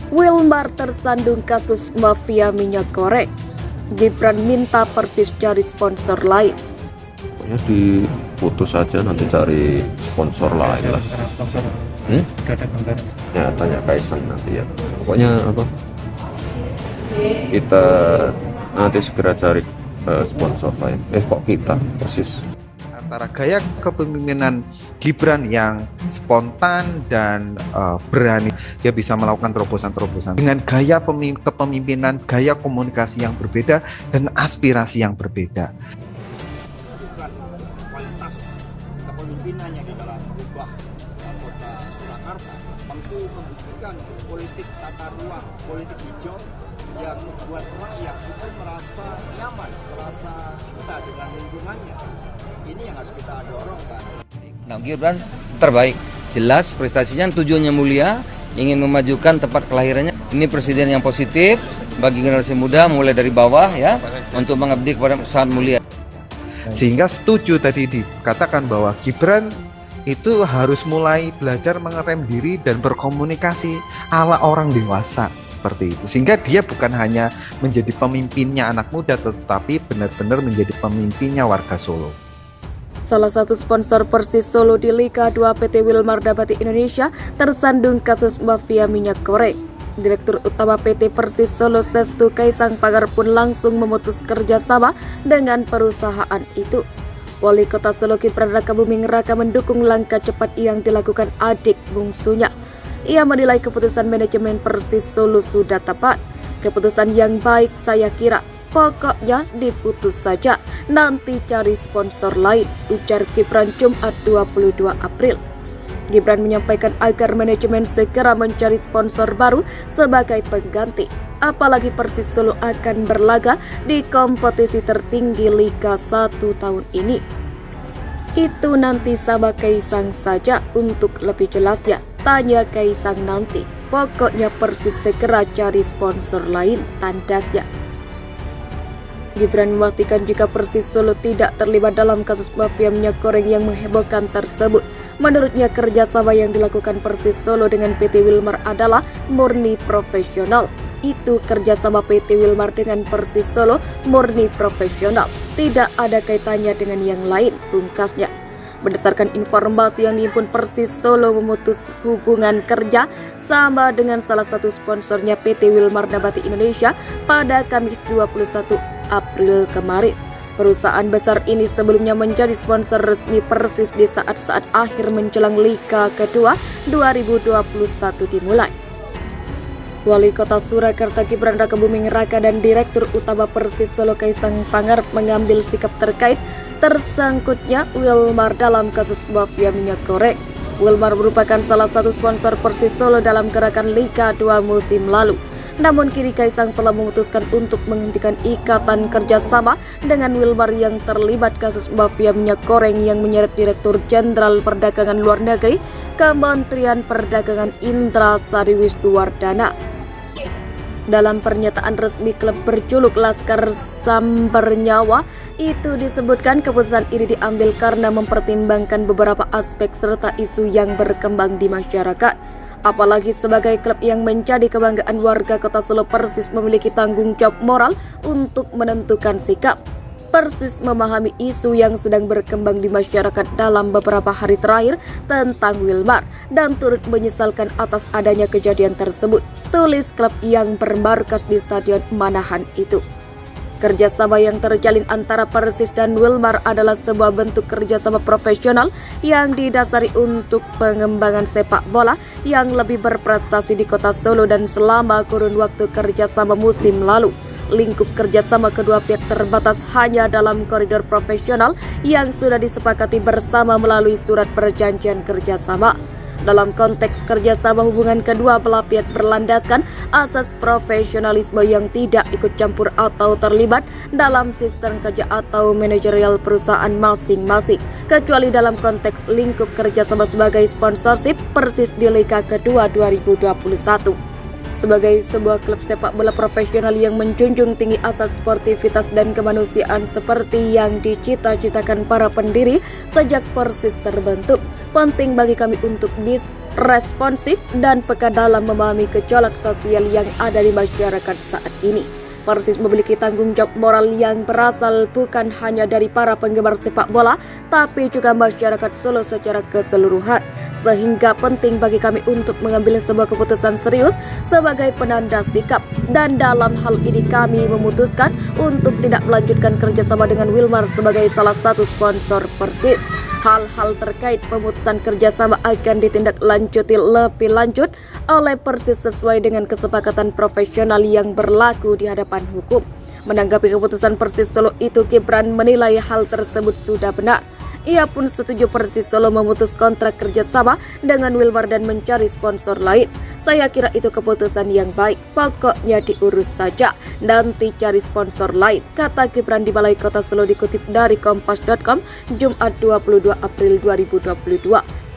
Wilmar tersandung kasus mafia minyak goreng. Gibran minta Persis cari sponsor lain. Pokoknya diputus saja, nanti cari sponsor lain lah. Ya tanya Kaisang nanti ya. Pokoknya apa? Kita nanti segera cari sponsor lain. Kok kita Persis? Antara gaya kepemimpinan Gibran yang spontan dan berani, dia bisa melakukan terobosan-terobosan dengan gaya kepemimpinan, gaya komunikasi yang berbeda dan aspirasi yang berbeda. Kualitas kepemimpinannya di dalam merubah kota Surakarta mampu membuktikan politik tata ruang, politik hijau yang membuat rakyat itu merasa nyaman, merasa cinta dengan lingkungannya. Ini yang harus kita dorong, kan. Nah, Gibran terbaik, jelas prestasinya, tujuannya mulia, ingin memajukan tempat kelahirannya. Ini presiden yang positif bagi generasi muda, mulai dari bawah ya, untuk mengabdi kepada sangat mulia. Sehingga setuju tadi dikatakan bahwa Gibran itu harus mulai belajar mengerem diri dan berkomunikasi ala orang dewasa seperti itu. Sehingga dia bukan hanya menjadi pemimpinnya anak muda, tetapi benar-benar menjadi pemimpinnya warga Solo. Salah satu sponsor Persis Solo di Liga 2 PT Wilmar Dapati Indonesia tersandung kasus mafia minyak goreng. Direktur Utama PT Persis Solo Sestu Kaisang Pangarep pun langsung memutus kerjasama dengan perusahaan itu. Wali Kota Solo Gibran Rakabuming Raka mendukung langkah cepat yang dilakukan adik bungsunya. Ia menilai keputusan manajemen Persis Solo sudah tepat. Keputusan yang baik saya kira. Pokoknya diputus saja, nanti cari sponsor lain, ujar Gibran Jumat 22 April. Gibran menyampaikan agar manajemen segera mencari sponsor baru sebagai pengganti. Apalagi Persis Solo akan berlaga di kompetisi tertinggi Liga 1 tahun ini. Itu nanti sama Kaisang saja, untuk lebih jelasnya tanya Kaisang nanti. Pokoknya Persis segera cari sponsor lain, tandasnya. Gibran memastikan jika Persis Solo tidak terlibat dalam kasus mafia minyak goreng yang menghebohkan tersebut. Menurutnya kerjasama yang dilakukan Persis Solo dengan PT Wilmar adalah murni profesional. Itu kerjasama PT Wilmar dengan Persis Solo murni profesional. Tidak ada kaitannya dengan yang lain, pungkasnya. Berdasarkan informasi yang dihimpun, Persis Solo memutus hubungan kerja sama dengan salah satu sponsornya PT Wilmar Dapati Indonesia pada Kamis 21 April kemarin. Perusahaan besar ini sebelumnya menjadi sponsor resmi Persis di saat-saat akhir menjelang Liga kedua 2021 dimulai. Wali Kota Surakarta Gibran Rakabuming Raka dan Direktur Utama Persis Solo Kaisang Pangarep mengambil sikap terkait tersangkutnya Wilmar dalam kasus mafia minyak goreng. Wilmar merupakan salah satu sponsor Persis Solo dalam gerakan Liga 2 musim lalu. Namun kini Kaisang telah memutuskan untuk menghentikan ikatan kerjasama dengan Wilmar yang terlibat kasus mafia minyak goreng yang menyeret Direktur Jenderal Perdagangan Luar Negeri Kementerian Perdagangan Indra Sariwisnuwardana. Dalam pernyataan resmi klub berjuluk Laskar Sambar Nyawa itu disebutkan keputusan ini diambil karena mempertimbangkan beberapa aspek serta isu yang berkembang di masyarakat. Apalagi sebagai klub yang menjadi kebanggaan warga Kota Solo, Persis memiliki tanggung jawab moral untuk menentukan sikap. Persis memahami isu yang sedang berkembang di masyarakat dalam beberapa hari terakhir tentang Wilmar dan turut menyesalkan atas adanya kejadian tersebut, tulis klub yang bermarkas di Stadion Manahan itu. Kerjasama yang terjalin antara Persis dan Wilmar adalah sebuah bentuk kerjasama profesional yang didasari untuk pengembangan sepak bola yang lebih berprestasi di Kota Solo dan selama kurun waktu kerjasama musim lalu. Lingkup kerjasama kedua pihak terbatas hanya dalam koridor profesional yang sudah disepakati bersama melalui surat perjanjian kerjasama. Dalam konteks kerjasama, hubungan kedua belah pihak berlandaskan asas profesionalisme yang tidak ikut campur atau terlibat dalam sistem kerja atau manajerial perusahaan masing-masing, kecuali dalam konteks lingkup kerjasama sebagai sponsorship Persis di Liga kedua 2021. Sebagai sebuah klub sepak bola profesional yang menjunjung tinggi asas sportivitas dan kemanusiaan seperti yang dicita-citakan para pendiri sejak Persis terbentuk, penting bagi kami untuk bisa responsif, dan peka dalam memahami gejolak sosial yang ada di masyarakat saat ini. Persis memiliki tanggung jawab moral yang berasal bukan hanya dari para penggemar sepak bola, tapi juga masyarakat Solo secara keseluruhan. Sehingga penting bagi kami untuk mengambil sebuah keputusan serius sebagai penanda sikap. Dan dalam hal ini kami memutuskan untuk tidak melanjutkan kerjasama dengan Wilmar sebagai salah satu sponsor Persis. Hal-hal terkait pemutusan kerjasama akan ditindaklanjuti lebih lanjut oleh Persis sesuai dengan kesepakatan profesional yang berlaku di hadapan hukum. Menanggapi keputusan Persis Solo itu, Gibran menilai hal tersebut sudah benar. Ia pun setuju Persis Solo memutus kontrak kerjasama dengan Wilmar dan mencari sponsor lain. Saya kira itu keputusan yang baik, pokoknya diurus saja, nanti cari sponsor lain, kata Gibran di Balai Kota Solo dikutip dari Kompas.com Jumat 22 April 2022.